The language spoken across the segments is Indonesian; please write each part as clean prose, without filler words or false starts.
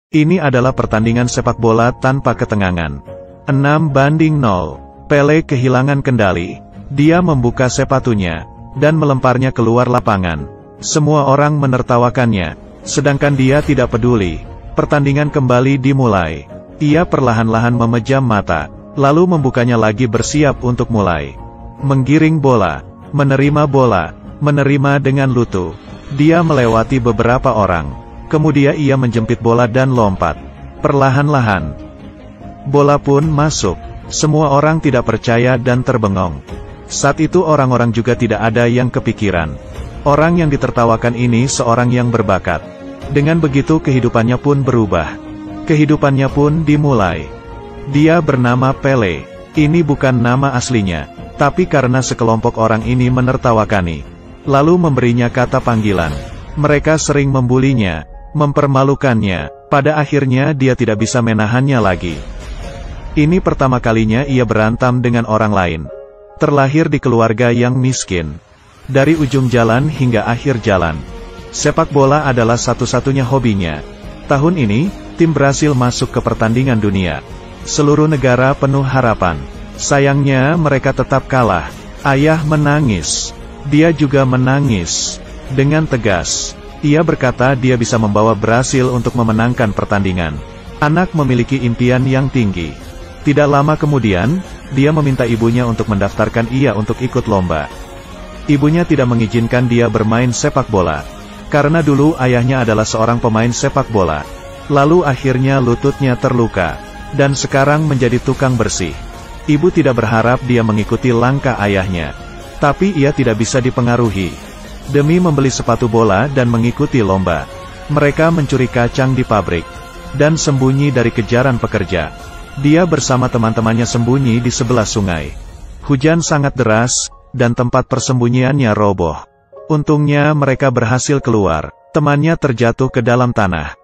Ini adalah pertandingan sepak bola tanpa ketengangan. 6-0. Pele kehilangan kendali. Dia membuka sepatunya dan melemparnya keluar lapangan. Semua orang menertawakannya, sedangkan dia tidak peduli. Pertandingan kembali dimulai. Ia perlahan-lahan memejam mata, lalu membukanya lagi bersiap untuk mulai. Menggiring bola, menerima dengan lutu. Dia melewati beberapa orang. Kemudian ia menjempit bola dan lompat. Perlahan-lahan, bola pun masuk. Semua orang tidak percaya dan terbengong. Saat itu orang-orang juga tidak ada yang kepikiran. Orang yang ditertawakan ini seorang yang berbakat. Dengan begitu kehidupannya pun berubah. Kehidupannya pun dimulai. Dia bernama Pele. Ini bukan nama aslinya, tapi karena sekelompok orang ini menertawakani, lalu memberinya kata panggilan. Mereka sering membulinya, mempermalukannya. Pada akhirnya dia tidak bisa menahannya lagi. Ini pertama kalinya ia berantem dengan orang lain. Terlahir di keluarga yang miskin. Dari ujung jalan hingga akhir jalan, sepak bola adalah satu-satunya hobinya. Tahun ini, tim Brasil masuk ke pertandingan dunia. Seluruh negara penuh harapan. Sayangnya mereka tetap kalah. Ayah menangis. Dia juga menangis. Dengan tegas, ia berkata dia bisa membawa Brasil untuk memenangkan pertandingan. Anak memiliki impian yang tinggi. Tidak lama kemudian, dia meminta ibunya untuk mendaftarkan ia untuk ikut lomba. Ibunya tidak mengizinkan dia bermain sepak bola, karena dulu ayahnya adalah seorang pemain sepak bola. Lalu akhirnya lututnya terluka, dan sekarang menjadi tukang bersih. Ibu tidak berharap dia mengikuti langkah ayahnya, tapi ia tidak bisa dipengaruhi. Demi membeli sepatu bola dan mengikuti lomba, mereka mencuri kacang di pabrik, dan sembunyi dari kejaran pekerja. Dia bersama teman-temannya sembunyi di sebelah sungai. Hujan sangat deras, dan tempat persembunyiannya roboh. Untungnya mereka berhasil keluar. Temannya terjatuh ke dalam tanah.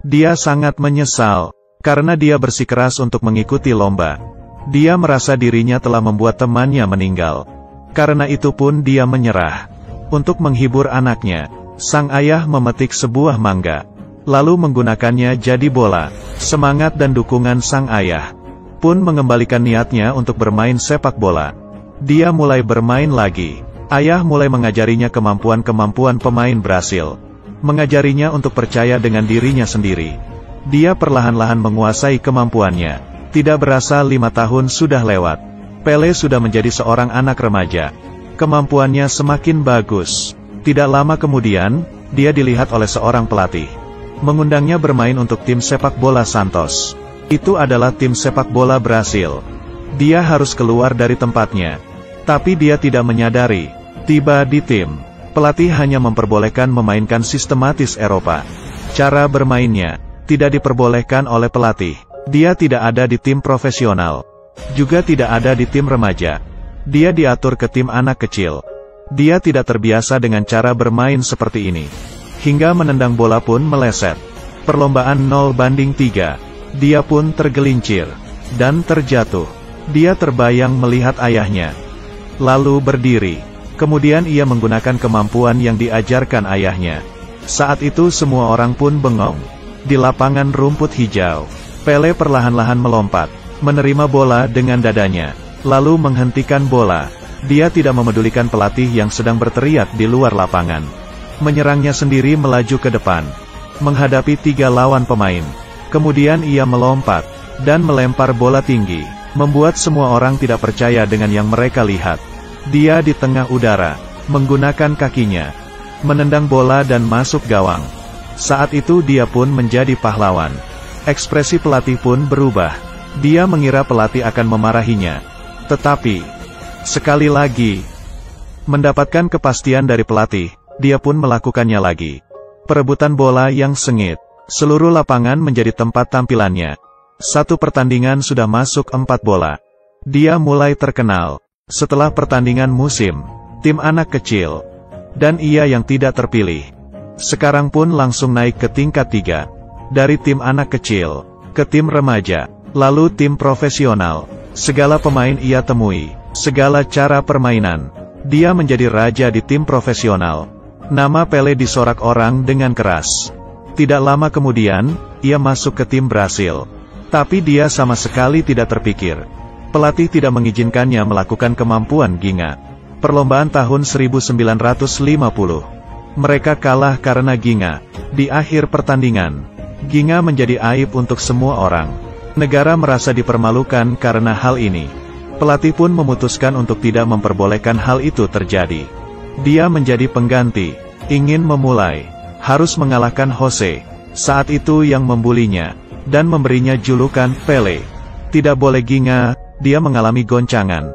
Dia sangat menyesal, karena dia bersikeras untuk mengikuti lomba. Dia merasa dirinya telah membuat temannya meninggal. Karena itu pun dia menyerah. Untuk menghibur anaknya, sang ayah memetik sebuah mangga, lalu menggunakannya jadi bola. Semangat dan dukungan sang ayah pun mengembalikan niatnya untuk bermain sepak bola. Dia mulai bermain lagi. Ayah mulai mengajarinya kemampuan-kemampuan pemain Brasil. Mengajarinya untuk percaya dengan dirinya sendiri. Dia perlahan-lahan menguasai kemampuannya. Tidak berasa 5 tahun sudah lewat. Pele sudah menjadi seorang anak remaja. Kemampuannya semakin bagus. Tidak lama kemudian, dia dilihat oleh seorang pelatih. Mengundangnya bermain untuk tim sepak bola Santos. Itu adalah tim sepak bola Brasil. Dia harus keluar dari tempatnya. Tapi dia tidak menyadari. Tiba di tim, pelatih hanya memperbolehkan memainkan sistematis Eropa. Cara bermainnya tidak diperbolehkan oleh pelatih. Dia tidak ada di tim profesional. Juga tidak ada di tim remaja. Dia diatur ke tim anak kecil. Dia tidak terbiasa dengan cara bermain seperti ini. Hingga menendang bola pun meleset. Perlombaan 0-3. Dia pun tergelincir dan terjatuh. Dia terbayang melihat ayahnya, lalu berdiri. Kemudian ia menggunakan kemampuan yang diajarkan ayahnya. Saat itu semua orang pun bengong. Di lapangan rumput hijau, Pele perlahan-lahan melompat, menerima bola dengan dadanya, lalu menghentikan bola. Dia tidak memedulikan pelatih yang sedang berteriak di luar lapangan. Menyerangnya sendiri melaju ke depan, menghadapi 3 lawan pemain. Kemudian ia melompat, dan melempar bola tinggi, membuat semua orang tidak percaya dengan yang mereka lihat. Dia di tengah udara, menggunakan kakinya, menendang bola dan masuk gawang. Saat itu dia pun menjadi pahlawan. Ekspresi pelatih pun berubah. Dia mengira pelatih akan memarahinya. Tetapi, sekali lagi, mendapatkan kepastian dari pelatih, dia pun melakukannya lagi. Perebutan bola yang sengit. Seluruh lapangan menjadi tempat tampilannya. Satu pertandingan sudah masuk 4 bola. Dia mulai terkenal. Setelah pertandingan musim, tim anak kecil, dan ia yang tidak terpilih. Sekarang pun langsung naik ke tingkat 3. Dari tim anak kecil, ke tim remaja, lalu tim profesional. Segala pemain ia temui, segala cara permainan. Dia menjadi raja di tim profesional. Nama Pele disorak orang dengan keras. Tidak lama kemudian, ia masuk ke tim Brasil. Tapi dia sama sekali tidak terpikir. Pelatih tidak mengizinkannya melakukan kemampuan Ginga. Perlombaan tahun 1950. Mereka kalah karena Ginga. Di akhir pertandingan, Ginga menjadi aib untuk semua orang. Negara merasa dipermalukan karena hal ini. Pelatih pun memutuskan untuk tidak memperbolehkan hal itu terjadi. Dia menjadi pengganti, ingin memulai, harus mengalahkan Jose, saat itu yang membulinya, dan memberinya julukan Pele. Tidak boleh Ginga, dia mengalami goncangan.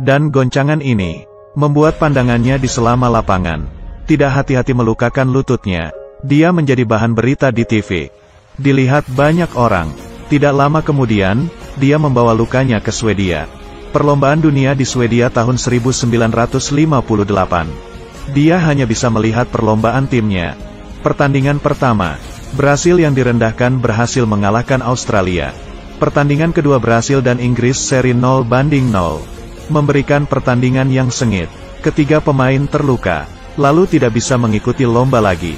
Dan goncangan ini, membuat pandangannya di selama lapangan. Tidak hati-hati melukakan lututnya, dia menjadi bahan berita di TV. Dilihat banyak orang, tidak lama kemudian, dia membawa lukanya ke Swedia. Perlombaan dunia di Swedia tahun 1958. Dia hanya bisa melihat perlombaan timnya. Pertandingan pertama, Brasil yang direndahkan berhasil mengalahkan Australia. Pertandingan kedua Brasil dan Inggris seri 0-0, memberikan pertandingan yang sengit. Ketiga pemain terluka, lalu tidak bisa mengikuti lomba lagi.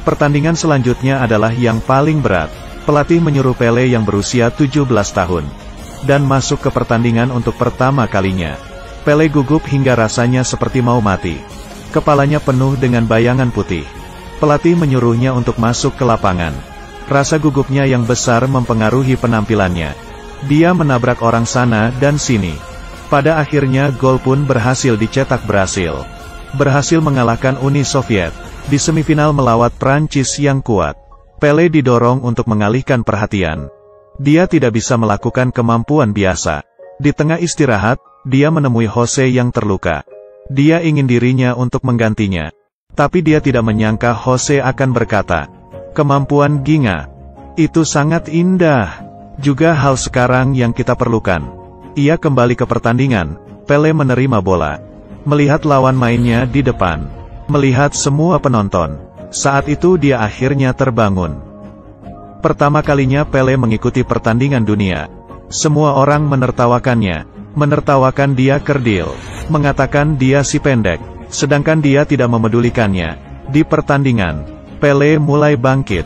Pertandingan selanjutnya adalah yang paling berat. Pelatih menyuruh Pele yang berusia 17 tahun. Dan masuk ke pertandingan untuk pertama kalinya. Pele gugup hingga rasanya seperti mau mati. Kepalanya penuh dengan bayangan putih. Pelatih menyuruhnya untuk masuk ke lapangan. Rasa gugupnya yang besar mempengaruhi penampilannya. Dia menabrak orang sana dan sini. Pada akhirnya gol pun berhasil dicetak Brasil. Berhasil mengalahkan Uni Soviet. Di semifinal melawat Prancis yang kuat. Pele didorong untuk mengalihkan perhatian. Dia tidak bisa melakukan kemampuan biasa. Di tengah istirahat, dia menemui Jose yang terluka. Dia ingin dirinya untuk menggantinya. Tapi dia tidak menyangka Jose akan berkata, "Kemampuan Ginga. Itu sangat indah. Juga hal sekarang yang kita perlukan." Ia kembali ke pertandingan. Pele menerima bola. Melihat lawan mainnya di depan. Melihat semua penonton. Saat itu dia akhirnya terbangun. Pertama kalinya Pele mengikuti pertandingan dunia. Semua orang menertawakannya. Menertawakan dia kerdil. Mengatakan dia si pendek. Sedangkan dia tidak memedulikannya. Di pertandingan, Pele mulai bangkit.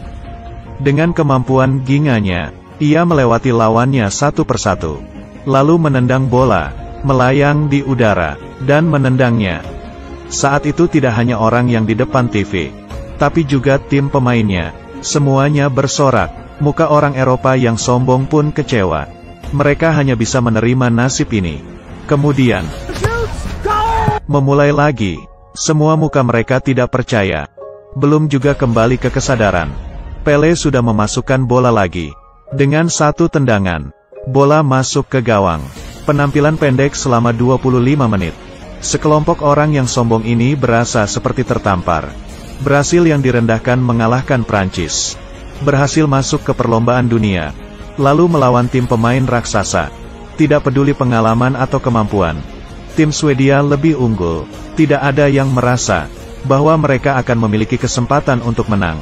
Dengan kemampuan Ginganya, ia melewati lawannya satu persatu. Lalu menendang bola, melayang di udara, dan menendangnya. Saat itu tidak hanya orang yang di depan TV, tapi juga tim pemainnya. Semuanya bersorak. Muka orang Eropa yang sombong pun kecewa. Mereka hanya bisa menerima nasib ini. Kemudian, memulai lagi. Semua muka mereka tidak percaya. Belum juga kembali ke kesadaran. Pele sudah memasukkan bola lagi. Dengan satu tendangan, bola masuk ke gawang. Penampilan pendek selama 25 menit. Sekelompok orang yang sombong ini berasa seperti tertampar. Brasil yang direndahkan mengalahkan Prancis. Berhasil masuk ke perlombaan dunia. Lalu melawan tim pemain raksasa. Tidak peduli pengalaman atau kemampuan. Tim Swedia lebih unggul. Tidak ada yang merasa bahwa mereka akan memiliki kesempatan untuk menang.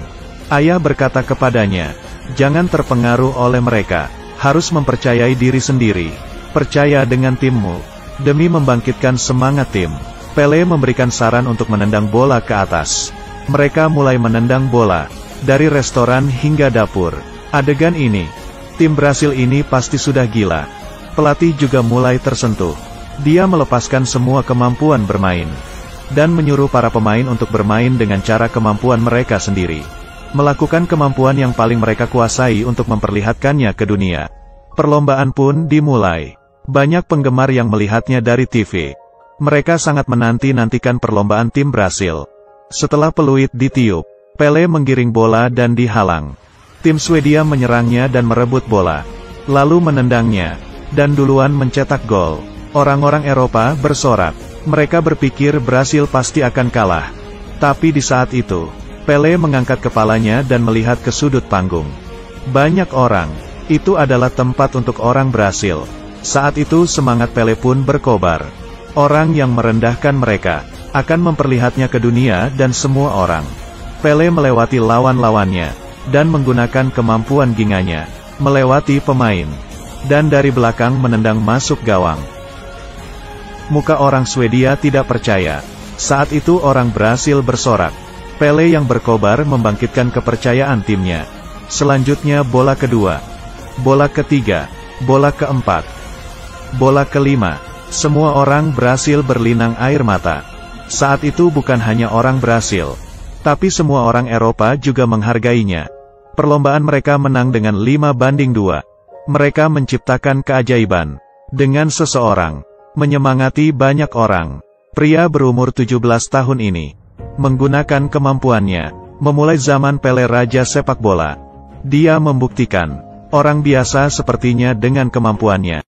Ayah berkata kepadanya, "Jangan terpengaruh oleh mereka. Harus mempercayai diri sendiri. Percaya dengan timmu." Demi membangkitkan semangat tim, Pele memberikan saran untuk menendang bola ke atas. Mereka mulai menendang bola, dari restoran hingga dapur. Adegan ini, tim Brasil ini pasti sudah gila. Pelatih juga mulai tersentuh. Dia melepaskan semua kemampuan bermain. Dan menyuruh para pemain untuk bermain dengan cara kemampuan mereka sendiri. Melakukan kemampuan yang paling mereka kuasai untuk memperlihatkannya ke dunia. Perlombaan pun dimulai. Banyak penggemar yang melihatnya dari TV. Mereka sangat menanti-nantikan perlombaan tim Brasil. Setelah peluit ditiup, Pele menggiring bola dan dihalang. Tim Swedia menyerangnya dan merebut bola. Lalu menendangnya. Dan duluan mencetak gol. Orang-orang Eropa bersorak. Mereka berpikir Brasil pasti akan kalah. Tapi di saat itu, Pele mengangkat kepalanya dan melihat ke sudut panggung. Banyak orang. Itu adalah tempat untuk orang Brasil. Saat itu semangat Pele pun berkobar. Orang yang merendahkan mereka akan memperlihatnya ke dunia dan semua orang. Pele melewati lawan-lawannya, dan menggunakan kemampuan Ginganya, melewati pemain, dan dari belakang menendang masuk gawang. Muka orang Swedia tidak percaya. Saat itu orang Brasil bersorak. Pele yang berkobar membangkitkan kepercayaan timnya. Selanjutnya bola kedua, bola ketiga, bola keempat, bola kelima. Semua orang Brasil berlinang air mata. Saat itu bukan hanya orang Brasil, tapi semua orang Eropa juga menghargainya. Perlombaan mereka menang dengan 5-2. Mereka menciptakan keajaiban. Dengan seseorang menyemangati banyak orang. Pria berumur 17 tahun ini menggunakan kemampuannya memulai zaman Pele raja sepak bola. Dia membuktikan orang biasa sepertinya dengan kemampuannya